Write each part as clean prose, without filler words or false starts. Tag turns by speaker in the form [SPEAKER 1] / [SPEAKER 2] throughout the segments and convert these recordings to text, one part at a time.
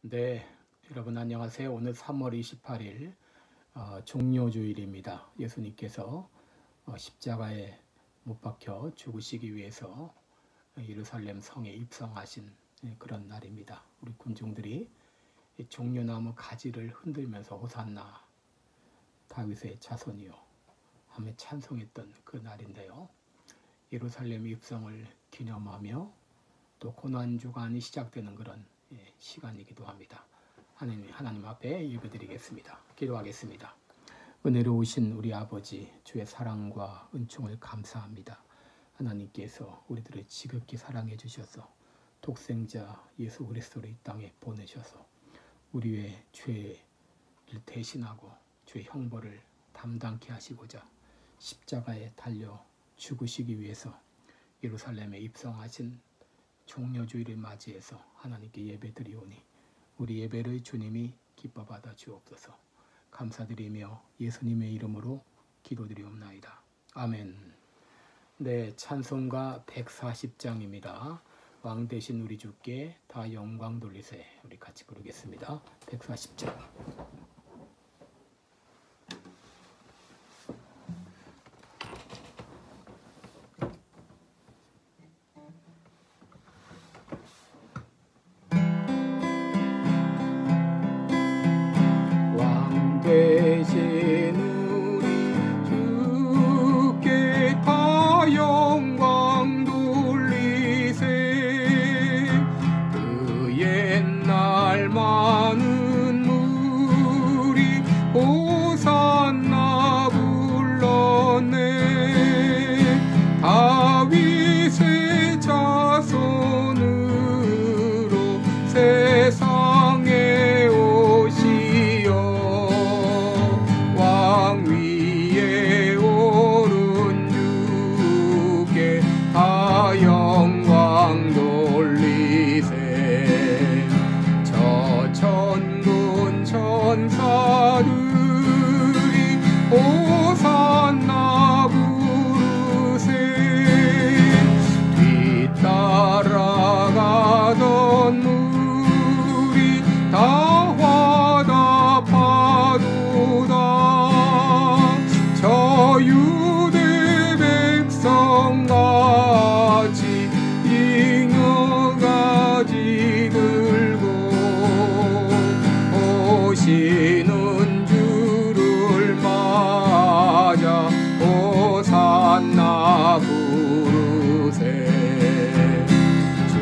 [SPEAKER 1] 네, 여러분 안녕하세요. 오늘 3월 28일 종료주일입니다. 예수님께서 십자가에 못 박혀 죽으시기 위해서 예루살렘 성에 입성하신 그런 날입니다. 우리 군중들이 종려나무 가지를 흔들면서 호산나 다윗의 자손이요 하며 찬송했던 그 날인데요. 예루살렘 입성을 기념하며 또 고난주간이 시작되는 그런 시간이기도 합니다. 하나님 앞에 예배드리겠습니다. 기도하겠습니다. 은혜로우신 우리 아버지, 주의 사랑과 은총을 감사합니다. 하나님께서 우리들을 지극히 사랑해 주셔서 독생자 예수 그리스도를 이 땅에 보내셔서 우리의 죄를 대신하고 죄의 형벌을 담당케 하시고자 십자가에 달려 죽으시기 위해서 예루살렘에 입성하신 종려주일을 맞이해서 하나님께 예배드리오니 우리 예배를 주님이 기뻐 받아 주옵소서. 감사드리며 예수님의 이름으로 기도드리옵나이다. 아멘. 네, 찬송가 140장입니다. 왕 되신 우리 주께 다 영광 돌리세. 우리 같이 부르겠습니다. 140장. 되신 우리 주께 다 영광 돌리세. 그 옛날 많은 무리 호산나 불렀네. 다윗의 자손으로 세상에 영광 돌리세. 저 천군 천사들이 호산나 부르세. 뒤따라가던 무리 다 화답하도다. 저 유대 백성같이 잉여가지 들고 오시는 주를 맞아 호산나 부르세. 주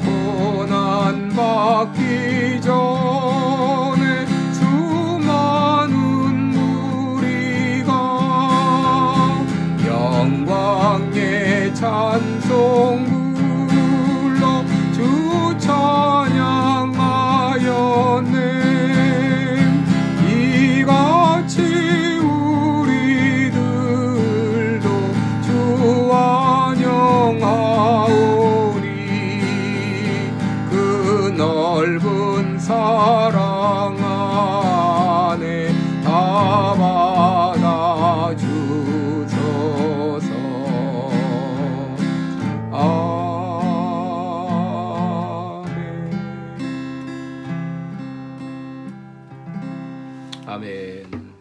[SPEAKER 1] 고난 받기 전에 수많은 무리가 영광의 찬송 불러 주 찬양하였네. 이같이 우리들도 주 환영하오리. 그 넓은 사랑 안에 다 받아 주소서. 아멘.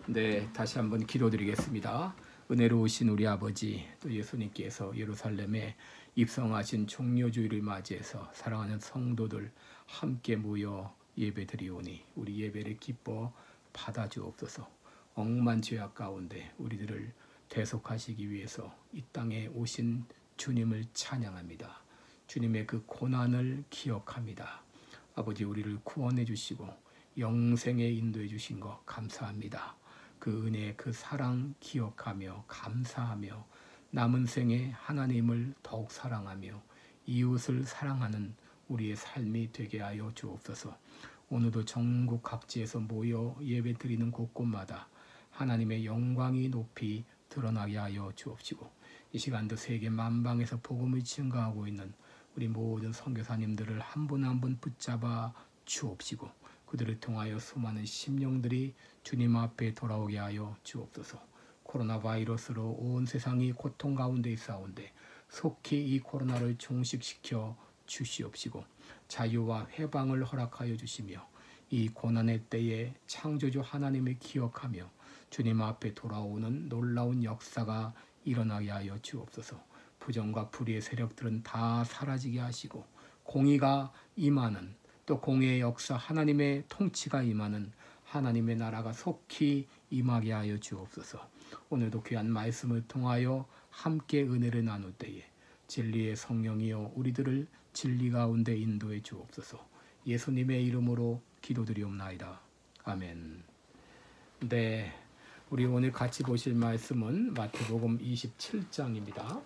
[SPEAKER 1] 네, 다시 한번 기도드리겠습니다. 은혜로우신 우리 아버지, 또 예수님께서 예루살렘에 입성하신 종려주일을 맞이해서 사랑하는 성도들 함께 모여 예배드리오니 우리 예배를 기뻐 받아주옵소서. 억만 죄악 가운데 우리들을 대속하시기 위해서 이 땅에 오신 주님을 찬양합니다. 주님의 그 고난을 기억합니다. 아버지, 우리를 구원해 주시고 영생에 인도해 주신 것 감사합니다. 그 은혜, 그 사랑 기억하며 감사하며 남은 생에 하나님을 더욱 사랑하며 이웃을 사랑하는 우리의 삶이 되게 하여 주옵소서. 오늘도 전국 각지에서 모여 예배드리는 곳곳마다 하나님의 영광이 높이 드러나게 하여 주옵시고, 이 시간도 세계 만방에서 복음을 증거하고 있는 우리 모든 선교사님들을 한 분 한 분 붙잡아 주옵시고, 그들을 통하여 수많은 심령들이 주님 앞에 돌아오게 하여 주옵소서. 코로나 바이러스로 온 세상이 고통 가운데 있사온데 속히 이 코로나를 종식시켜 주시옵시고 자유와 해방을 허락하여 주시며 이 고난의 때에 창조주 하나님을 기억하며 주님 앞에 돌아오는 놀라운 역사가 일어나게 하여 주옵소서. 부정과 불의의 세력들은 다 사라지게 하시고 공의가 임하는, 또 공의의 역사, 하나님의 통치가 임하는 하나님의 나라가 속히 임하게 하여 주옵소서. 오늘도 귀한 말씀을 통하여 함께 은혜를 나눌 때에 진리의 성령이여 우리들을 진리 가운데 인도해 주옵소서. 예수님의 이름으로 기도드리옵나이다. 아멘. 네, 우리 오늘 같이 보실 말씀은 마태복음 27장입니다.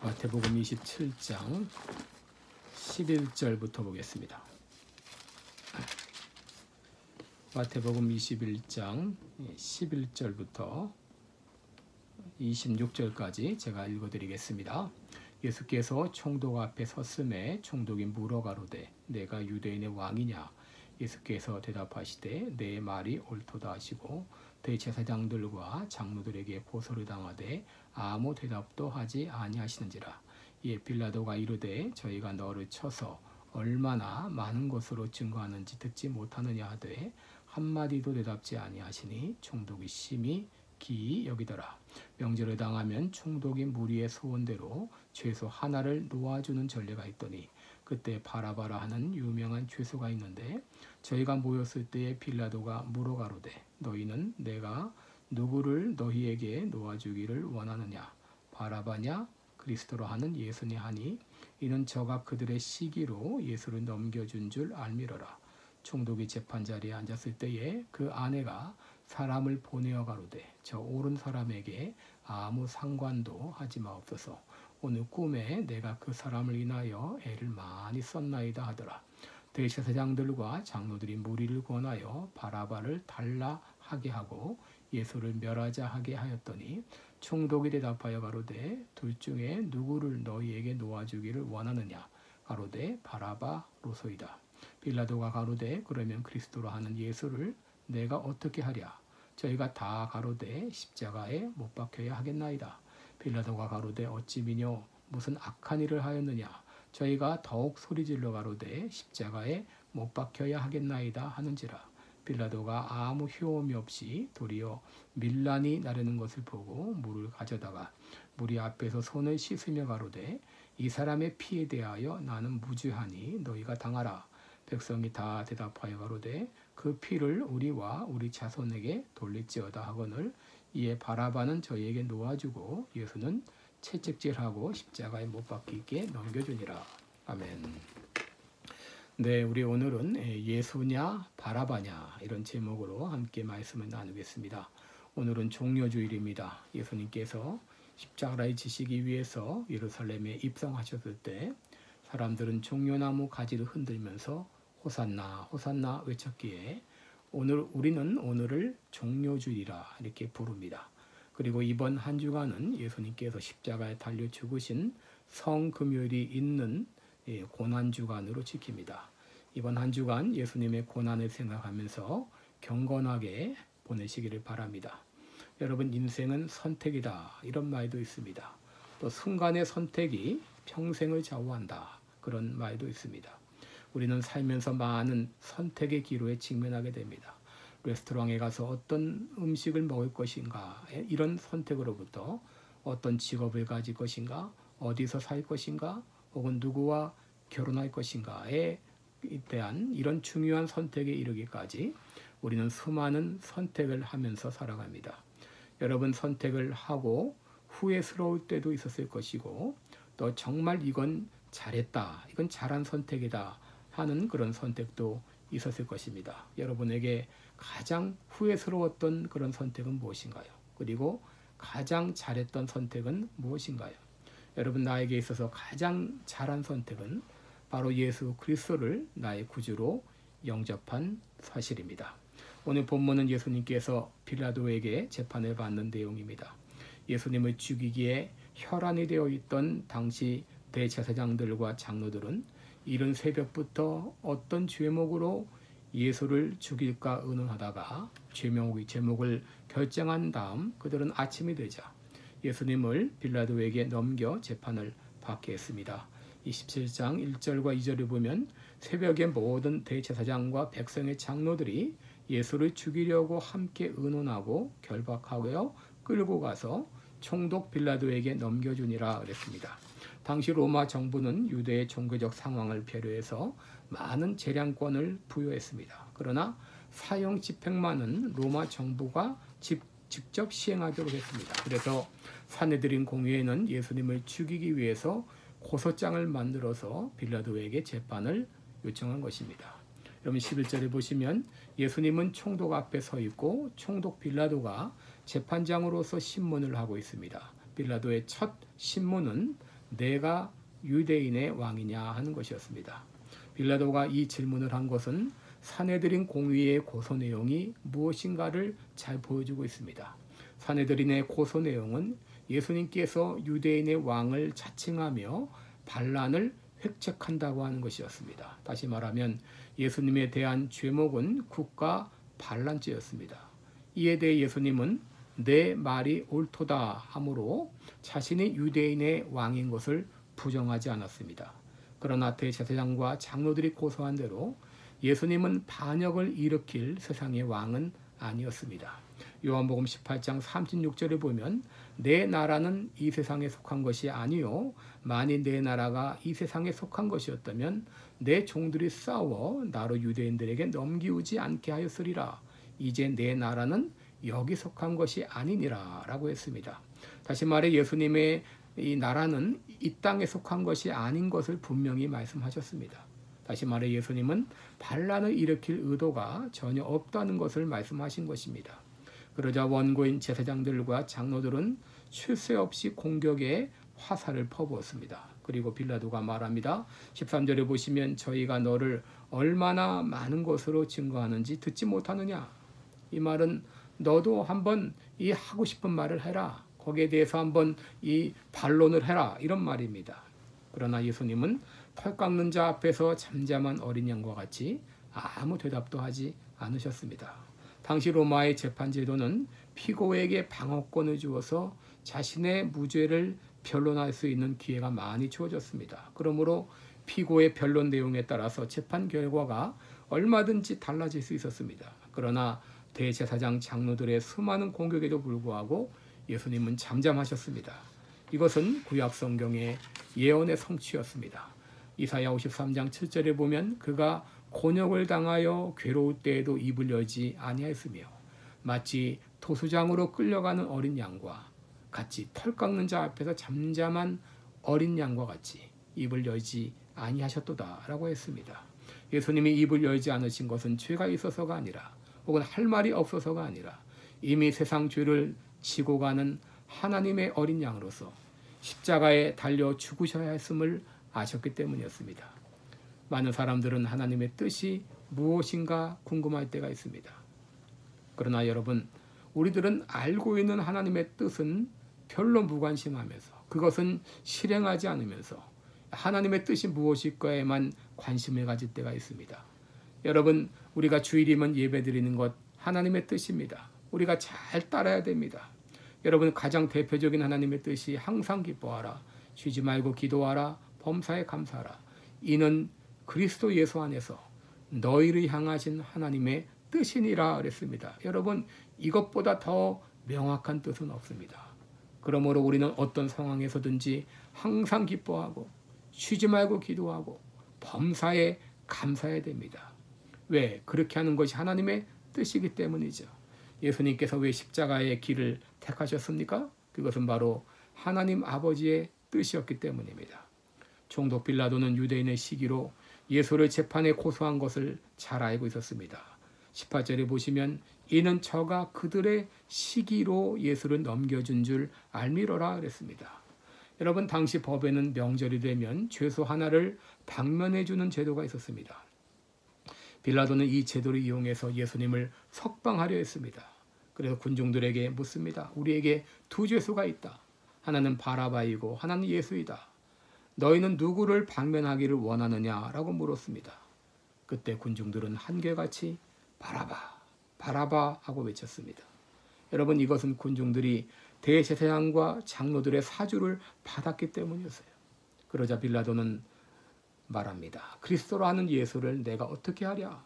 [SPEAKER 1] 마태복음 27장 11절부터 보겠습니다. 마태복음 21장 11절부터 26절까지 제가 읽어드리겠습니다. 예수께서 총독 앞에 섰음에 총독이 물어가로되 내가 유대인의 왕이냐? 예수께서 대답하시되 내 말이 옳도다 하시고 대제사장들과 장로들에게 고소를 당하되 아무 대답도 하지 아니하시는지라. 이에 빌라도가 이르되 저희가 너를 쳐서 얼마나 많은 것으로 증거하는지 듣지 못하느냐 하되 한마디도 대답지 아니하시니 총독이 심히 기이 여기더라. 명절을 당하면 총독이 무리의 소원대로 죄수 하나를 놓아주는 전례가 있더니 그때 바라바라 하는 유명한 죄수가 있는데 저희가 모였을 때에 빌라도가 물어가로되 너희는 내가 누구를 너희에게 놓아주기를 원하느냐? 바라바냐? 그리스도로 하는 예수냐 하니 이는 저가 그들의 시기로 예수를 넘겨준 줄 알미러라. 총독이 재판자리에 앉았을 때에 그 아내가 사람을 보내어 가로되 저 옳은 사람에게 아무 상관도 하지 마옵소서. 오늘 꿈에 내가 그 사람을 인하여 애를 많이 썼나이다 하더라. 대제사장들과 장로들이 무리를 권하여 바라바를 달라 하게 하고 예수를 멸하자 하게 하였더니 총독이 대답하여 가로되 둘 중에 누구를 너희에게 놓아주기를 원하느냐? 가로되 바라바로소이다. 빌라도가 가로되 그러면 그리스도로 하는 예수를 내가 어떻게 하랴? 저희가 다 가로되 십자가에 못 박혀야 하겠나이다. 빌라도가 가로되 어찌 미뇨 무슨 악한 일을 하였느냐? 저희가 더욱 소리질러 가로되 십자가에 못 박혀야 하겠나이다 하는지라. 빌라도가 아무 효험이 없이 도리어 밀란이 나르는 것을 보고 물을 가져다가 무리 앞에서 손을 씻으며 가로되 이 사람의 피에 대하여 나는 무죄하니 너희가 당하라. 백성이 다 대답하여 가로되 그 피를 우리와 우리 자손에게 돌릴지어다 하거늘. 이에 바라바는 저희에게 놓아주고 예수는 채찍질하고 십자가에 못 박히게 넘겨주니라. 아멘. 네, 우리 오늘은 예수냐 바라바냐 이런 제목으로 함께 말씀을 나누겠습니다. 오늘은 종려주일입니다. 예수님께서 십자가에 지시기 위해서 예루살렘에 입성하셨을 때 사람들은 종려나무 가지를 흔들면서 호산나 호산나 외쳤기에 우리는 오늘을 종려주일이라 이렇게 부릅니다. 그리고 이번 한 주간은 예수님께서 십자가에 달려 죽으신 성금요일이 있는 고난주간으로 지킵니다. 이번 한 주간 예수님의 고난을 생각하면서 경건하게 보내시기를 바랍니다. 여러분, 인생은 선택이다 이런 말도 있습니다. 또 순간의 선택이 평생을 좌우한다 그런 말도 있습니다. 우리는 살면서 많은 선택의 기로에 직면하게 됩니다. 레스토랑에 가서 어떤 음식을 먹을 것인가 이런 선택으로부터 어떤 직업을 가질 것인가, 어디서 살 것인가, 혹은 누구와 결혼할 것인가에 대한 이런 중요한 선택에 이르기까지 우리는 수많은 선택을 하면서 살아갑니다. 여러분, 선택을 하고 후회스러울 때도 있었을 것이고 또 정말 이건 잘했다, 이건 잘한 선택이다 하는 그런 선택도 있었을 것입니다. 여러분에게 가장 후회스러웠던 그런 선택은 무엇인가요? 그리고 가장 잘했던 선택은 무엇인가요? 여러분, 나에게 있어서 가장 잘한 선택은 바로 예수 그리스도를 나의 구주로 영접한 사실입니다. 오늘 본문은 예수님께서 빌라도에게 재판을 받는 내용입니다. 예수님을 죽이기에 혈안이 되어 있던 당시 대제사장들과 장로들은 이른 새벽부터 어떤 죄목으로 예수를 죽일까 의논하다가 제목을 결정한 다음 그들은 아침이 되자 예수님을 빌라도에게 넘겨 재판을 받게 했습니다. 27장 1절과 2절을 보면 새벽에 모든 대제사장과 백성의 장로들이 예수를 죽이려고 함께 의논하고 결박하여 끌고 가서 총독 빌라도에게 넘겨주니라 그랬습니다. 당시 로마 정부는 유대의 종교적 상황을 배려해서 많은 재량권을 부여했습니다. 그러나 사형 집행만은 로마 정부가 직접 시행하도록 했습니다. 그래서 산헤드린 공회에는 예수님을 죽이기 위해서 고소장을 만들어서 빌라도에게 재판을 요청한 것입니다. 여러분 11절에 보시면 예수님은 총독 앞에 서 있고 총독 빌라도가 재판장으로서 신문을 하고 있습니다. 빌라도의 첫 신문은 내가 유대인의 왕이냐 하는 것이었습니다. 빌라도가 이 질문을 한 것은 산헤드린 공의의 고소 내용이 무엇인가를 잘 보여주고 있습니다. 산헤드린의 고소 내용은 예수님께서 유대인의 왕을 자칭하며 반란을 획책한다고 하는 것이었습니다. 다시 말하면 예수님에 대한 죄목은 국가 반란죄였습니다. 이에 대해 예수님은 내 말이 옳도다 하므로 자신이 유대인의 왕인 것을 부정하지 않았습니다. 그러나 대제사장과 장로들이 고소한 대로 예수님은 반역을 일으킬 세상의 왕은 아니었습니다. 요한복음 18장 36절에 보면 내 나라는 이 세상에 속한 것이 아니요 만일 내 나라가 이 세상에 속한 것이었다면 내 종들이 싸워 나로 유대인들에게 넘기우지 않게 하였으리라. 이제 내 나라는 여기 속한 것이 아니니라 라고 했습니다. 다시 말해 예수님의 이 나라는 이 땅에 속한 것이 아닌 것을 분명히 말씀하셨습니다. 다시 말해 예수님은 반란을 일으킬 의도가 전혀 없다는 것을 말씀하신 것입니다. 그러자 원고인 제사장들과 장로들은 쉴 새 없이 공격에 화살을 퍼부었습니다. 그리고 빌라도가 말합니다. 13절에 보시면 저희가 너를 얼마나 많은 것으로 증거하는지 듣지 못하느냐. 이 말은 너도 한번 이 하고 싶은 말을 해라. 거기에 대해서 한번 이 반론을 해라. 이런 말입니다. 그러나 예수님은 털 깎는 자 앞에서 잠잠한 어린 양과 같이 아무 대답도 하지 않으셨습니다. 당시 로마의 재판 제도는 피고에게 방어권을 주어서 자신의 무죄를 변론할 수 있는 기회가 많이 주어졌습니다. 그러므로 피고의 변론 내용에 따라서 재판 결과가 얼마든지 달라질 수 있었습니다. 그러나 대제사장 장로들의 수많은 공격에도 불구하고 예수님은 잠잠하셨습니다. 이것은 구약 성경의 예언의 성취였습니다. 이사야 53장 7절에 보면 그가 곤욕을 당하여 괴로울 때에도 입을 열지 아니하였으며 마치 토수장으로 끌려가는 어린 양과 같이 털 깎는 자 앞에서 잠잠한 어린 양과 같이 입을 열지 아니하셨도다 라고 했습니다. 예수님이 입을 열지 않으신 것은 죄가 있어서가 아니라 혹은 할 말이 없어서가 아니라 이미 세상 죄를 지고 가는 하나님의 어린 양으로서 십자가에 달려 죽으셔야 했음을 아셨기 때문이었습니다. 많은 사람들은 하나님의 뜻이 무엇인가 궁금할 때가 있습니다. 그러나 여러분, 우리들은 알고 있는 하나님의 뜻은 별로 무관심하면서 그것은 실행하지 않으면서 하나님의 뜻이 무엇일까에만 관심을 가질 때가 있습니다. 여러분, 우리가 주일이면 예배드리는 것 하나님의 뜻입니다. 우리가 잘 따라야 됩니다. 여러분, 가장 대표적인 하나님의 뜻이 항상 기뻐하라, 쉬지 말고 기도하라, 범사에 감사하라. 이는 그리스도 예수 안에서 너희를 향하신 하나님의 뜻이니라 그랬습니다. 여러분, 이것보다 더 명확한 뜻은 없습니다. 그러므로 우리는 어떤 상황에서든지 항상 기뻐하고 쉬지 말고 기도하고 범사에 감사해야 됩니다. 왜? 그렇게 하는 것이 하나님의 뜻이기 때문이죠. 예수님께서 왜 십자가의 길을 택하셨습니까? 그것은 바로 하나님 아버지의 뜻이었기 때문입니다. 총독 빌라도는 유대인의 시기로 예수를 재판에 고소한 것을 잘 알고 있었습니다. 18절에 보시면 이는 저가 그들의 시기로 예수를 넘겨준 줄 알미러라 그랬습니다. 여러분, 당시 법에는 명절이 되면 죄수 하나를 방면해 주는 제도가 있었습니다. 빌라도는 이 제도를 이용해서 예수님을 석방하려 했습니다. 그래서 군중들에게 묻습니다. 우리에게 두 죄수가 있다. 하나는 바라바이고 하나는 예수이다. 너희는 누구를 방면하기를 원하느냐라고 물었습니다. 그때 군중들은 한결같이 바라바, 바라바 하고 외쳤습니다. 여러분, 이것은 군중들이 대제사장과 장로들의 사주를 받았기 때문이었어요. 그러자 빌라도는 말합니다. 그리스도로 하는 예수를 내가 어떻게 하랴?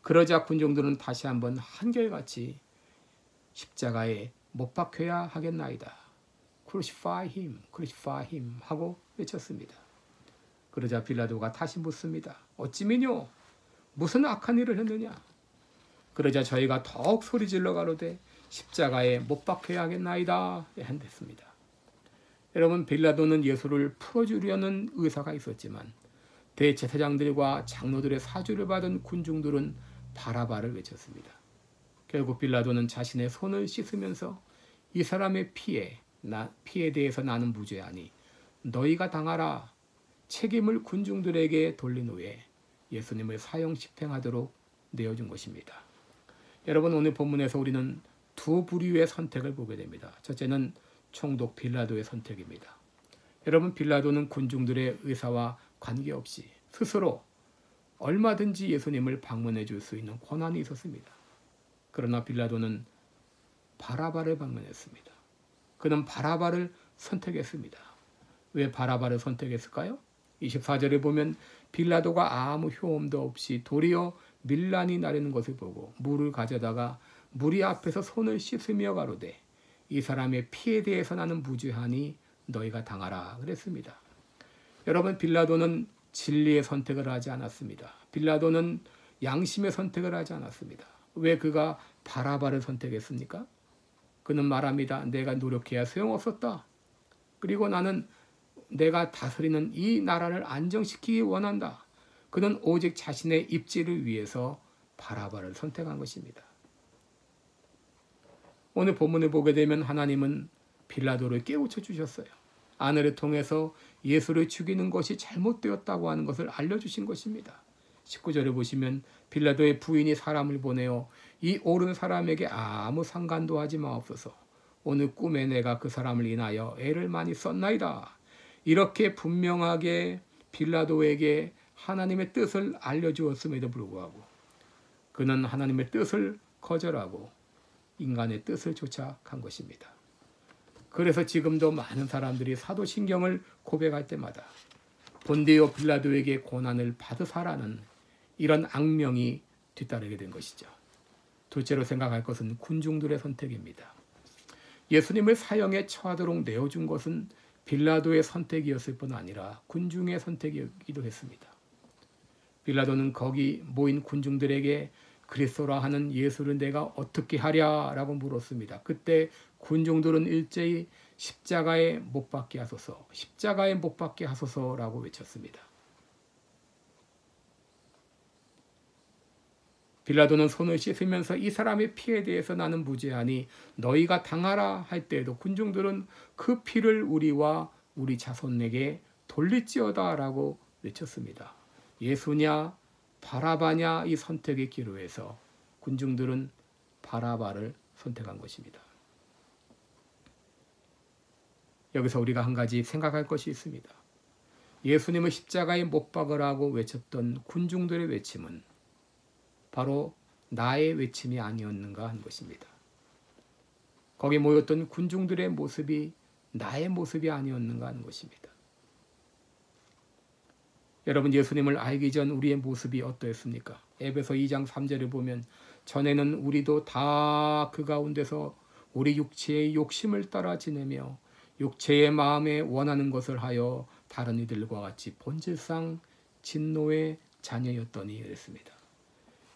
[SPEAKER 1] 그러자 군중들은 다시 한번 한결같이 십자가에 못 박혀야 하겠나이다. Crucify him, crucify him 하고 외쳤습니다. 그러자 빌라도가 다시 묻습니다. 어찌미뇨? 무슨 악한 일을 했느냐? 그러자 저희가 더욱 소리질러 가로되 십자가에 못 박혀야 하겠나이다 한댔습니다. 여러분, 빌라도는 예수를 풀어주려는 의사가 있었지만 대제사장들과 장로들의 사주를 받은 군중들은 바라바를 외쳤습니다. 결국 빌라도는 자신의 손을 씻으면서 이 사람의 피에 대해서 나는 무죄하니 너희가 당하라 책임을 군중들에게 돌린 후에 예수님을 사형 집행하도록 내어준 것입니다. 여러분, 오늘 본문에서 우리는 두 부류의 선택을 보게 됩니다. 첫째는 총독 빌라도의 선택입니다. 여러분, 빌라도는 군중들의 의사와 관계없이 스스로 얼마든지 예수님을 방문해 줄 수 있는 권한이 있었습니다. 그러나 빌라도는 바라바를 방문했습니다. 그는 바라바를 선택했습니다. 왜 바라바를 선택했을까요? 24절에 보면 빌라도가 아무 효험도 없이 도리어 밀란이 나르는 것을 보고 물을 가져다가 무리 앞에서 손을 씻으며 가로되 이 사람의 피에 대해서 나는 무죄하니 너희가 당하라 그랬습니다. 여러분, 빌라도는 진리의 선택을 하지 않았습니다. 빌라도는 양심의 선택을 하지 않았습니다. 왜 그가 바라바를 선택했습니까? 그는 말합니다. 내가 노력해야 소용없었다. 그리고 나는 내가 다스리는 이 나라를 안정시키기 원한다. 그는 오직 자신의 입지를 위해서 바라바를 선택한 것입니다. 오늘 본문을 보게 되면 하나님은 빌라도를 깨우쳐 주셨어요. 아내를 통해서 예수를 죽이는 것이 잘못되었다고 하는 것을 알려주신 것입니다. 19절에 보시면 빌라도의 부인이 사람을 보내어 이 옳은 사람에게 아무 상관도 하지 마옵소서. 오늘 꿈에 내가 그 사람을 인하여 애를 많이 썼나이다. 이렇게 분명하게 빌라도에게 하나님의 뜻을 알려주었음에도 불구하고 그는 하나님의 뜻을 거절하고 인간의 뜻을 쫓아 간 것입니다. 그래서 지금도 많은 사람들이 사도신경을 고백할 때마다 본디오 빌라도에게 고난을 받으사라는 이런 악명이 뒤따르게 된 것이죠. 둘째로 생각할 것은 군중들의 선택입니다. 예수님을 사형에 처하도록 내어준 것은 빌라도의 선택이었을 뿐 아니라 군중의 선택이기도 했습니다. 빌라도는 거기 모인 군중들에게 그리스도라 하는 예수를 내가 어떻게 하랴라고 물었습니다. 그때 군중들은 일제히 십자가에 못 박게 하소서, 십자가에 못 박게 하소서라고 외쳤습니다. 빌라도는 손을 씻으면서 이 사람의 피에 대해서 나는 무죄하니 너희가 당하라 할 때에도 군중들은 그 피를 우리와 우리 자손에게 돌릴지어다 라고 외쳤습니다. 예수냐 바라바냐 이 선택의 기로에서 군중들은 바라바를 선택한 것입니다. 여기서 우리가 한 가지 생각할 것이 있습니다. 예수님을 십자가에 못 박으라고 외쳤던 군중들의 외침은 바로 나의 외침이 아니었는가 하는 것입니다. 거기 모였던 군중들의 모습이 나의 모습이 아니었는가 하는 것입니다. 여러분, 예수님을 알기 전 우리의 모습이 어떠했습니까? 에베소 2장 3절을 보면 전에는 우리도 다 그 가운데서 우리 육체의 욕심을 따라 지내며 육체의 마음에 원하는 것을 하여 다른 이들과 같이 본질상 진노의 자녀였더니 그랬습니다.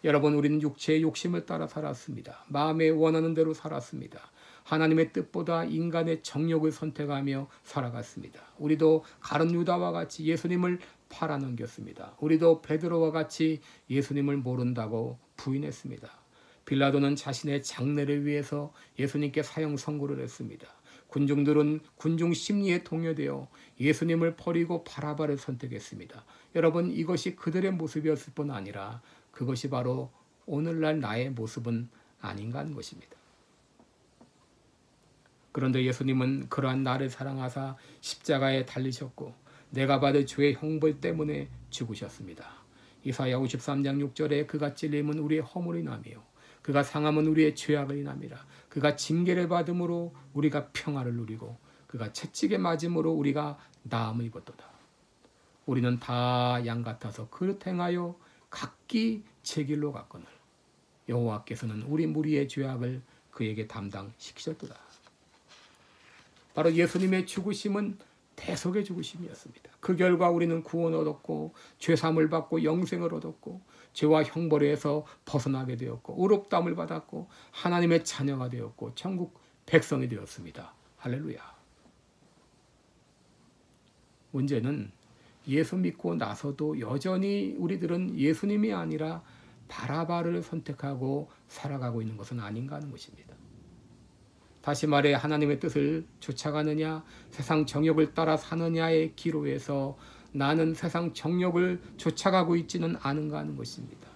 [SPEAKER 1] 여러분, 우리는 육체의 욕심을 따라 살았습니다. 마음에 원하는 대로 살았습니다. 하나님의 뜻보다 인간의 정욕을 선택하며 살아갔습니다. 우리도 가룟 유다와 같이 예수님을 팔아넘겼습니다. 우리도 베드로와 같이 예수님을 모른다고 부인했습니다. 빌라도는 자신의 장래를 위해서 예수님께 사형 선고를 했습니다. 군중들은 군중 심리에 동요되어 예수님을 버리고 바라바를 선택했습니다. 여러분, 이것이 그들의 모습이었을 뿐 아니라 그것이 바로 오늘날 나의 모습은 아닌가 하는 것입니다. 그런데 예수님은 그러한 나를 사랑하사 십자가에 달리셨고 내가 받을 죄의 형벌 때문에 죽으셨습니다. 이사야 53장 6절에 그가 찔림은 우리의 허물을 인하며 그가 상함은 우리의 죄악을 인함이라. 그가 징계를 받음으로 우리가 평화를 누리고 그가 채찍에 맞음으로 우리가 나음을 입었도다. 우리는 다 양 같아서 그릇 행하여 각기 제 길로 갔거늘 여호와께서는 우리 무리의 죄악을 그에게 담당시키셨도다. 바로 예수님의 죽으심은 대속의 죽으심이었습니다. 그 결과 우리는 구원을 얻었고 죄사함을 받고 영생을 얻었고 죄와 형벌에서 벗어나게 되었고 의롭다함을 받았고 하나님의 자녀가 되었고 천국 백성이 되었습니다. 할렐루야. 문제는 예수 믿고 나서도 여전히 우리들은 예수님이 아니라 바라바를 선택하고 살아가고 있는 것은 아닌가 하는 것입니다. 다시 말해 하나님의 뜻을 쫓아가느냐 세상 정욕을 따라 사느냐의 기로에서 나는 세상 정욕을 쫓아가고 있지는 않은가 하는 것입니다.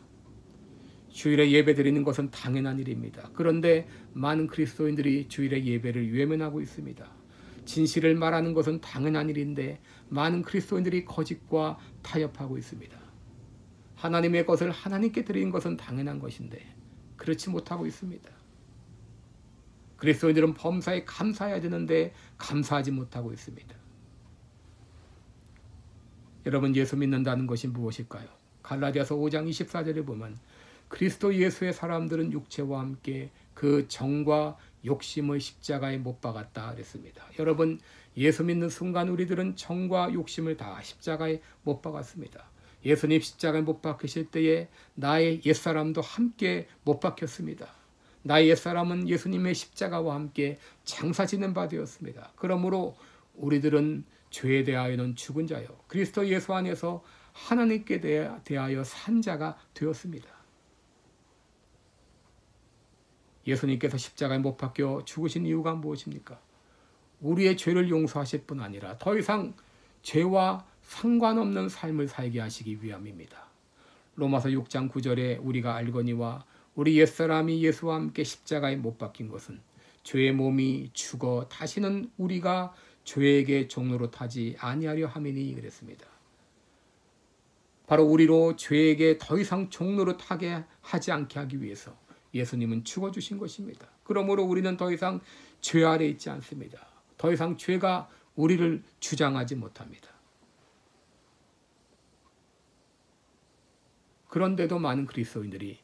[SPEAKER 1] 주일에 예배 드리는 것은 당연한 일입니다. 그런데 많은 그리스도인들이 주일에 예배를 외면하고 있습니다. 진실을 말하는 것은 당연한 일인데 많은 그리스도인들이 거짓과 타협하고 있습니다. 하나님의 것을 하나님께 드리는 것은 당연한 것인데 그렇지 못하고 있습니다. 그리스도인들은 범사에 감사해야 되는데 감사하지 못하고 있습니다. 여러분, 예수 믿는다는 것이 무엇일까요? 갈라디아서 5장 24절에 보면 그리스도 예수의 사람들은 육체와 함께 그 정과 욕심의 십자가에 못 박았다 그랬습니다. 여러분, 예수 믿는 순간 우리들은 정과 욕심을 다 십자가에 못 박았습니다. 예수님 십자가에 못 박히실 때에 나의 옛사람도 함께 못 박혔습니다. 나의 옛사람은 예수님의 십자가와 함께 장사지는 바 되었습니다. 그러므로 우리들은 죄에 대하여는 죽은 자요 그리스도 예수 안에서 하나님께 대하여 산 자가 되었습니다. 예수님께서 십자가에 못 박혀 죽으신 이유가 무엇입니까? 우리의 죄를 용서하실 뿐 아니라 더 이상 죄와 상관없는 삶을 살게 하시기 위함입니다. 로마서 6장 9절에 우리가 알거니와 우리 옛사람이 예수와 함께 십자가에 못 박힌 것은 죄의 몸이 죽어 다시는 우리가 죄에게 종로로 타지 아니하려 함이니 그랬습니다. 바로 우리로 죄에게 더 이상 종로로 타게 하지 않게 하기 위해서 예수님은 죽어주신 것입니다. 그러므로 우리는 더 이상 죄 아래 있지 않습니다. 더 이상 죄가 우리를 주장하지 못합니다. 그런데도 많은 그리스도인들이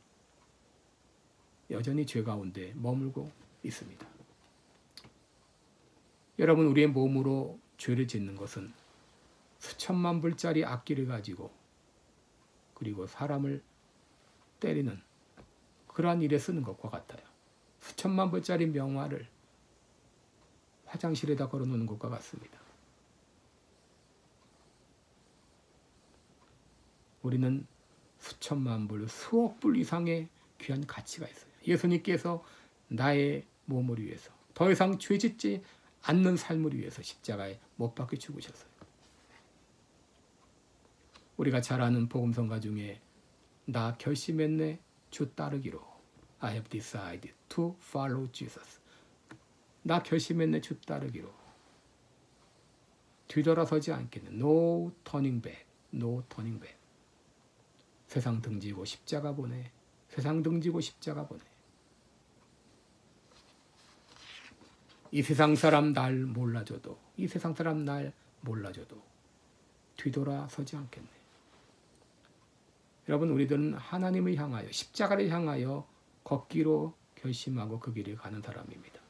[SPEAKER 1] 여전히 죄 가운데 머물고 있습니다. 여러분, 우리의 몸으로 죄를 짓는 것은 수천만 불짜리 악기를 가지고 그리고 사람을 때리는 그러한 일에 쓰는 것과 같아요. 수천만 불짜리 명화를 화장실에다 걸어놓는 것과 같습니다. 우리는 수천만 불, 수억 불 이상의 귀한 가치가 있어요. 예수님께서 나의 몸을 위해서 더 이상 죄짓지 않는 삶을 위해서 십자가에 못 박혀 죽으셨어요. 우리가 잘 아는 복음성가 중에 나 결심했네 주 따르기로 I have decided to follow Jesus. 나 결심했네 주 따르기로 뒤돌아서지 않겠네. No turning back. No turning back. 세상 등지고 십자가 보내. 세상 등지고 십자가 보내. 이 세상 사람 날 몰라줘도 이 세상 사람 날 몰라줘도 뒤돌아서지 않겠네. 여러분, 우리들은 하나님을 향하여 십자가를 향하여 걷기로 결심하고 그 길을 가는 사람입니다.